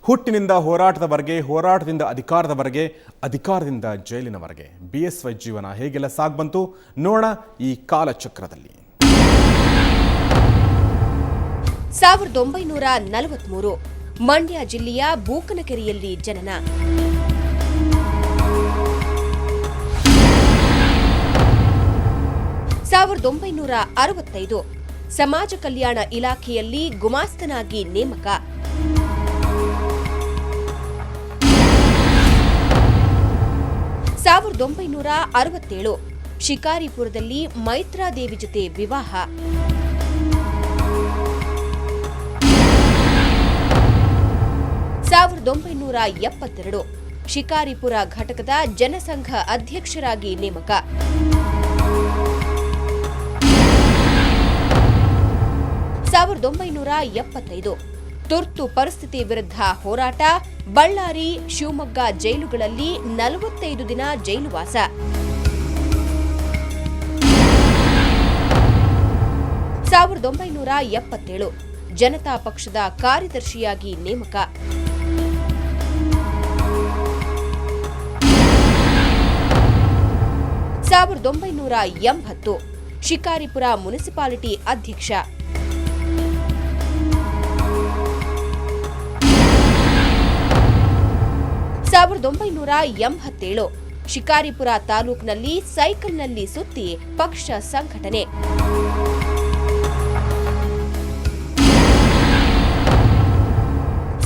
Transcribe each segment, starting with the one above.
ಹುಟ್ಟಿನಿಂದ ಹೋರಾಟದವರೆಗೆ, ಹೋರಾಟದಿಂದ ಅಧಿಕಾರದವರೆಗೆ, ಅಧಿಕಾರದಿಂದ ಜೈಲಿನವರೆಗೆ ಬಿಎಸ್ವೈ ಜೀವನ ಹೇಗೆಲ್ಲ ಸಾಗ್ಬಂತು ನೋಡೋಣ ಈ ಕಾಲಚಕ್ರದಲ್ಲಿ. 1943 ಮಂಡ್ಯ ಜಿಲ್ಲೆಯ ಬೂಕನಕೆರೆಯಲ್ಲಿ ಜನನ. 1965 ಸಮಾಜ ಕಲ್ಯಾಣ ಇಲಾಖೆಯಲ್ಲಿ ಗುಮಾಸ್ತನಾಗಿ ನೇಮಕ. 1967 ಶಿಕಾರಿಪುರದಲ್ಲಿ ಮೈತ್ರಾದೇವಿ ಜೊತೆ ವಿವಾಹ. 1972 ಶಿಕಾರಿಪುರ ಘಟಕದ ಜನಸಂಘ ಅಧ್ಯಕ್ಷರಾಗಿ ನೇಮಕ. 1975 ತುರ್ತು ಪರಿಸ್ಥಿತಿ ವಿರುದ್ಧ ಹೋರಾಟ, ಬಳ್ಳಾರಿ, ಶಿವಮೊಗ್ಗ ಜೈಲುಗಳಲ್ಲಿ 45 ದಿನ ಜೈಲುವಾಸ. 1977 ಜನತಾ ಪಕ್ಷದ ಕಾರ್ಯದರ್ಶಿಯಾಗಿ ನೇಮಕ. 1980 ಶಿಕಾರಿಪುರ ಮುನಿಸಿಪಾಲಿಟಿ ಅಧ್ಯಕ್ಷ. 1987 ಶಿಕಾರಿಪುರ ತಾಲೂಕಿನಲ್ಲಿ ಸೈಕಲ್ನಲ್ಲಿ ಸುತ್ತಿ ಪಕ್ಷ ಸಂಘಟನೆ.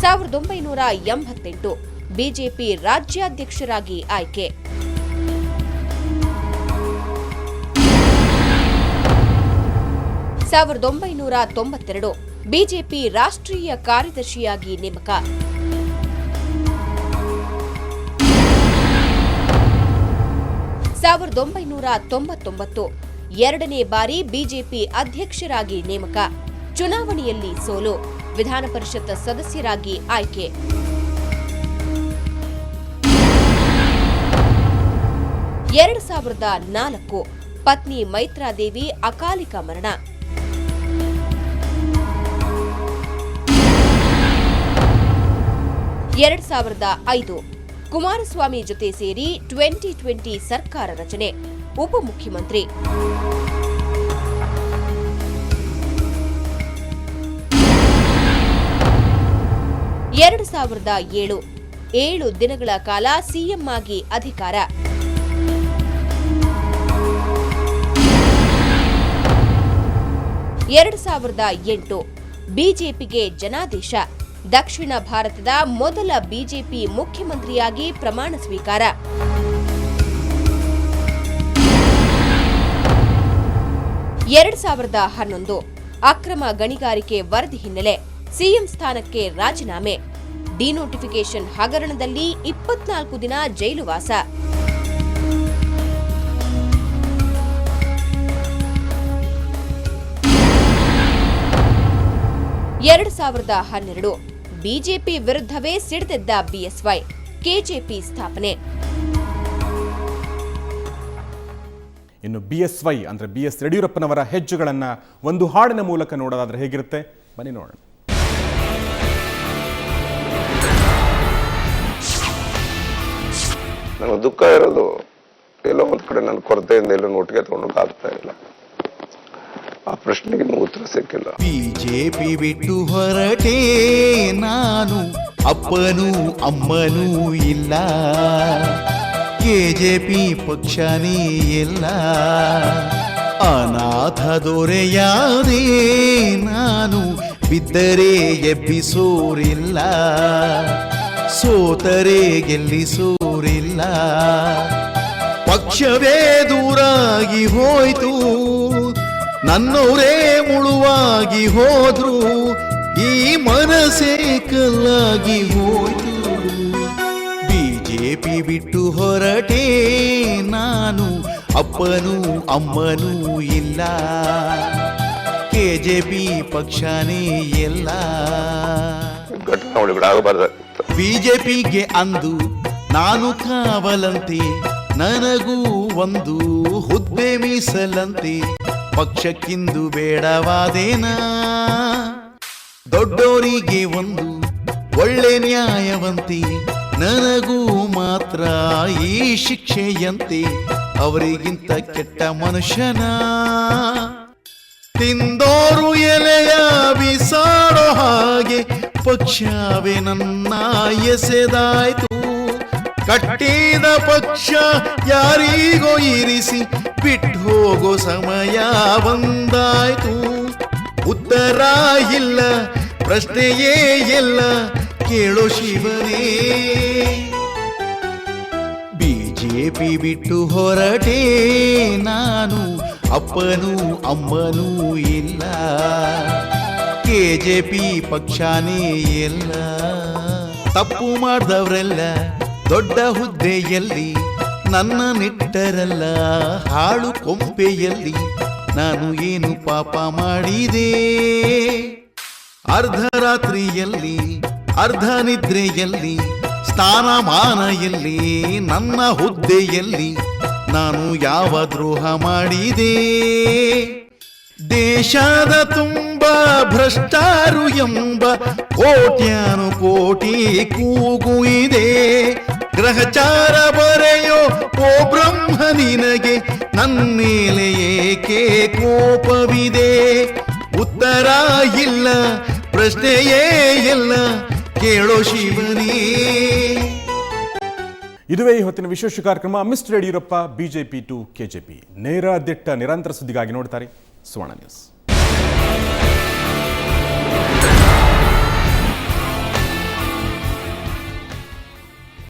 1988 ಬಿಜೆಪಿ ರಾಜ್ಯಾಧ್ಯಕ್ಷರಾಗಿ ಆಯ್ಕೆ. 1992 ಬಿಜೆಪಿ ರಾಷ್ಟ್ರೀಯ ಕಾರ್ಯದರ್ಶಿಯಾಗಿ ನೇಮಕ. 1999 ಎರಡನೇ ಬಾರಿ ಬಿಜೆಪಿ ಅಧ್ಯಕ್ಷರಾಗಿ ನೇಮಕ. ಚುನಾವಣೆಯಲ್ಲಿ ಸೋಲು, ವಿಧಾನ ಪರಿಷತ್ ಸದಸ್ಯರಾಗಿ ಆಯ್ಕೆ. 2004 ಪತ್ನಿ ಮೈತ್ರಾದೇವಿ ಅಕಾಲಿಕ ಮರಣ. 2005 ಕುಮಾರಸ್ವಾಮಿ ಜೊತೆ ಸೇರಿ 2020 ಸರ್ಕಾರ ರಚನೆ, ಉಪಮುಖ್ಯಮಂತ್ರಿ. 2007 7 ದಿನಗಳ ಕಾಲ ಸಿಎಂ ಆಗಿ ಅಧಿಕಾರ. 2008 ಬಿಜೆಪಿಗೆ ಜನಾದೇಶ, ದಕ್ಷಿಣ ಭಾರತದ ಮೊದಲ ಬಿಜೆಪಿ ಮುಖ್ಯಮಂತ್ರಿಯಾಗಿ ಪ್ರಮಾಣ ಸ್ವೀಕಾರ. 2011 ಅಕ್ರಮ ಗಣಿಗಾರಿಕೆ ವರದಿ ಹಿನ್ನೆಲೆ ಸಿಎಂ ಸ್ಥಾನಕ್ಕೆ ರಾಜೀನಾಮೆ, ಡಿನೋಟಿಫಿಕೇಷನ್ ಹಗರಣದಲ್ಲಿ 24 ದಿನ ಜೈಲುವಾಸ. 2012 ಬಿಜೆಪಿ ವಿರುದ್ಧವೇ ಸಿಡಿದೆದ್ದ ಬಿಎಸ್ವೈ, ಕೆಜೆಪಿ ಸ್ಥಾಪನೆ. ಇನ್ನು ಬಿಎಸ್ವೈ ಅಂದ್ರೆ ಬಿಎಸ್ ಯಡಿಯೂರಪ್ಪನವರ ಹೆಜ್ಜೆಗಳನ್ನ ಒಂದು ಹಾಡಿನ ಮೂಲಕ ನೋಡೋದಾದ್ರೆ ಹೇಗಿರುತ್ತೆ ಬನ್ನಿ ನೋಡೋಣ. ನನಗೆ ದುಃಖ ಇರೋದು ಎಲ್ಲೋ ಒಂದು ಕಡೆ ನನ್ನ ಕೊರತೆಯಿಂದ ಎಲ್ಲೋ ಒಟ್ಟಿಗೆ ತಗೊಂಡೋಗಿ ಆಗ್ತಾ ಇಲ್ಲ. ಆ ಪ್ರಶ್ನೆಗೆ ಉತ್ತರ ಸಿಕ್ಕಿಲ್ಲ. ಬಿಜೆಪಿ ಬಿಟ್ಟು ಹೊರಟೇ ನಾನು, ಅಪ್ಪನೂ ಅಮ್ಮನೂ ಇಲ್ಲ, ಕೆಜೆಪಿ ಪಕ್ಷನೇ ಇಲ್ಲ, ಅನಾಥ ದೊರೆಯಾದೆ ನಾನು, ಬಿದ್ದರೆ ಎಬ್ಬಿಸೋರಿಲ್ಲ, ಸೋತರೆ ಗೆಲ್ಲಿಸೋರಿಲ್ಲ, ಪಕ್ಷವೇ ದೂರಾಗಿ ಹೋಯ್ತು, ನನ್ನವರೇ ಮುಳುವಾಗಿ ಹೋದ್ರು, ಈ ಮನಸ್ಸೇ ಕಲ್ಲಾಗಿ ಹೋಯ್ತು. ಬಿಜೆಪಿ ಬಿಟ್ಟು ಹೊರಟೇ ನಾನು, ಅಪ್ಪನೂ ಅಮ್ಮನೂ ಇಲ್ಲ, ಕೆಜೆಪಿ ಪಕ್ಷನೇ ಎಲ್ಲ. ಬಿಜೆಪಿಗೆ ಅಂದು ನಾನು ಕಾವಲಂತೆ, ನನಗೂ ಒಂದು ಹುದ್ದೆ ಮೀಸಲಂತೆ, ಪಕ್ಷಕ್ಕಿಂದು ಬೇಡವಾದೇನಾ, ದೊಡ್ಡೋರಿಗೆ ಒಂದು ಒಳ್ಳೆ ನ್ಯಾಯವಂತೆ ನನಗೂ ಮಾತ್ರ ಈ ಶಿಕ್ಷೆಯಂತೆ ಅವರಿಗಿಂತ ಕೆಟ್ಟ ಮನುಷ್ಯನ ತಿಂದೋರು ಎಲೆಯ ಬಿಸಾಡೋ ಹಾಗೆ ಪಕ್ಷವೇ ನನ್ನ ಎಸೆದಾಯ್ತು ಕಟ್ಟಿದ ಪಕ್ಷ ಯಾರಿಗೋ ಇರಿಸಿ ಬಿಟ್ಟು ಹೋಗೋ ಸಮಯ ಬಂದಾಯ್ತು ಉತ್ತರ ಇಲ್ಲ ಪ್ರಶ್ನೆಯೇ ಎಲ್ಲ ಕೇಳೋ ಶಿವನೇ ಬಿಜೆಪಿ ಬಿಟ್ಟು ಹೊರಟೆ ನಾನು ಅಪ್ಪನೂ ಅಮ್ಮನೂ ಇಲ್ಲ ಕೆಜೆಪಿ ಪಕ್ಷನೇ ಎಲ್ಲ ತಪ್ಪು ಮಾಡಿದವರೆಲ್ಲ ದೊಡ್ಡ ಹುದ್ದೆಯಲ್ಲಿ ನನ್ನ ನಿಟ್ಟರಲ್ಲ ಹಾಳು ಕೊಂಪೆಯಲ್ಲಿ ನಾನು ಏನು ಪಾಪ ಮಾಡಿದೆ ಅರ್ಧರಾತ್ರಿಯಲ್ಲಿ ಅರ್ಧ ನಿದ್ರೆಯಲ್ಲಿ ಸ್ಥಾನಮಾನ ಎಲ್ಲಿ ನನ್ನ ಹುದ್ದೆಯಲ್ಲಿ ನಾನು ಯಾವ ದ್ರೋಹ ಮಾಡಿದೆ ದೇಶದ ತುಂಬ ಭ್ರಷ್ಟಾರು ಎಂಬ ಕೋಟ್ಯಾನು ಕೋಟಿ ಕೂಗು ಇದೆ ಗ್ರಹಚಾರ ಬರೆಯೋ ಓ ಬ್ರಹ್ಮ ನಿನಗೆ ನನ್ನ ಮೇಲೆ ಏಕೆ ಕೋಪವಿದೆ ಉತ್ತರ ಇಲ್ಲ ಪ್ರಶ್ನೆಯೇ ಎಲ್ಲ ಕೇಳೋ ಶಿವನೇ ಇದುವೇ ಈ ಹೊತ್ತಿನ ವಿಶೇಷ ಕಾರ್ಯಕ್ರಮ. Mister Yeddyurappa BJP to KJP ನೇರ ದಿಟ್ಟ ನಿರಂತರ ಸುದ್ದಿಗಾಗಿ ನೋಡ್ತಾರೆ ಸುವರ್ಣ ನ್ಯೂಸ್.